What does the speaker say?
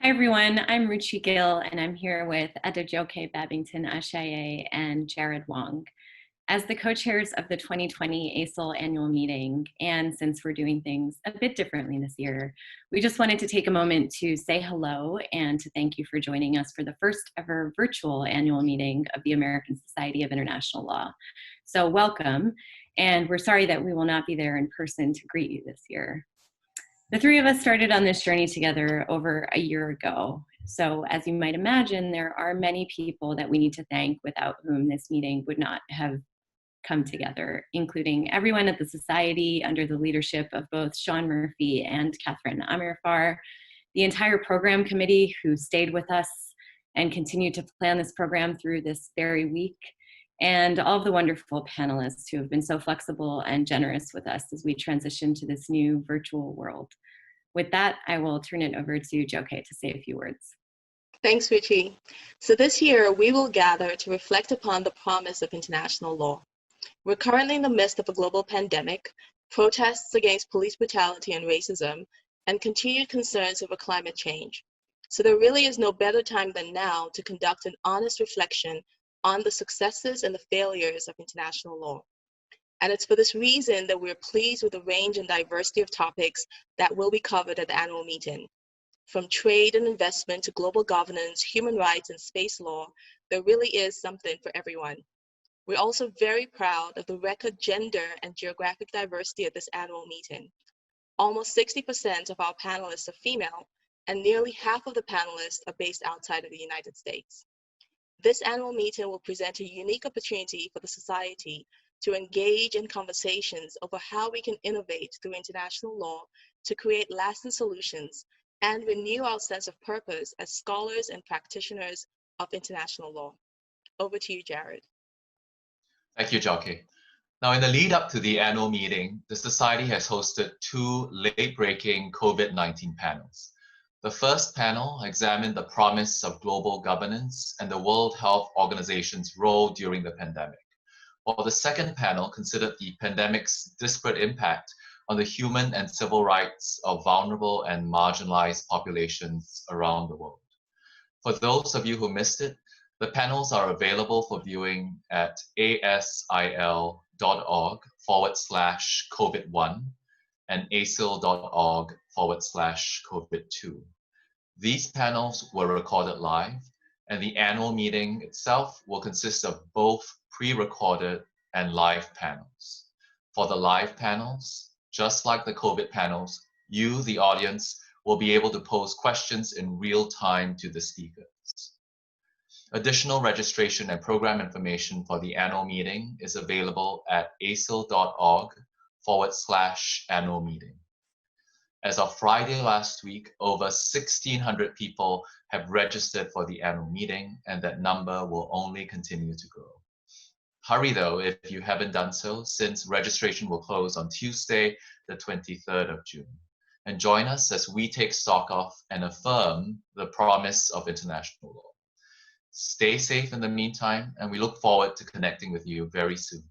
Hi everyone, I'm Ruchi Gill and I'm here with Adejoke Babington Ashaye and Jared Wong. As the co-chairs of the 2020 ASIL annual meeting, and since we're doing things a bit differently this year, we just wanted to take a moment to say hello and to thank you for joining us for the first ever virtual annual meeting of the American Society of International Law. So welcome, and we're sorry that we will not be there in person to greet you this year. The three of us started on this journey together over a year ago. So as you might imagine, there are many people that we need to thank without whom this meeting would not have come together, including everyone at the Society under the leadership of both Sean Murphy and Catherine Amirfar, the entire program committee who stayed with us and continued to plan this program through this very week, and all of the wonderful panelists who have been so flexible and generous with us as we transition to this new virtual world. With that, I will turn it over to Joke to say a few words. Thanks, Richie. So this year, we will gather to reflect upon the promise of international law. We're currently in the midst of a global pandemic, protests against police brutality and racism, and continued concerns over climate change. So there really is no better time than now to conduct an honest reflection on the successes and the failures of international law. And it's for this reason that we're pleased with the range and diversity of topics that will be covered at the annual meeting. From trade and investment to global governance, human rights, and space law, there really is something for everyone. We're also very proud of the record gender and geographic diversity at this annual meeting. Almost 60% of our panelists are female, and nearly half of the panelists are based outside of the United States. This annual meeting will present a unique opportunity for the society to engage in conversations over how we can innovate through international law to create lasting solutions and renew our sense of purpose as scholars and practitioners of international law. Over to you, Jared. Thank you, Joke. Now, in the lead up to the annual meeting, the Society has hosted two late-breaking COVID-19 panels. The first panel examined the promise of global governance and the World Health Organization's role during the pandemic, while the second panel considered the pandemic's disparate impact on the human and civil rights of vulnerable and marginalized populations around the world. For those of you who missed it, the panels are available for viewing at asil.org/COVID1 and asil.org/COVID2. These panels were recorded live, and the annual meeting itself will consist of both pre-recorded and live panels. For the live panels, just like the COVID panels, you, the audience, will be able to pose questions in real time to the speakers. Additional registration and program information for the annual meeting is available at asil.org/annual meeting. As of Friday last week, over 1,600 people have registered for the annual meeting, and that number will only continue to grow. Hurry though if you haven't done so, since registration will close on Tuesday, the 23rd of June. And join us as we take stock of and affirm the promise of international law. Stay safe in the meantime, and we look forward to connecting with you very soon.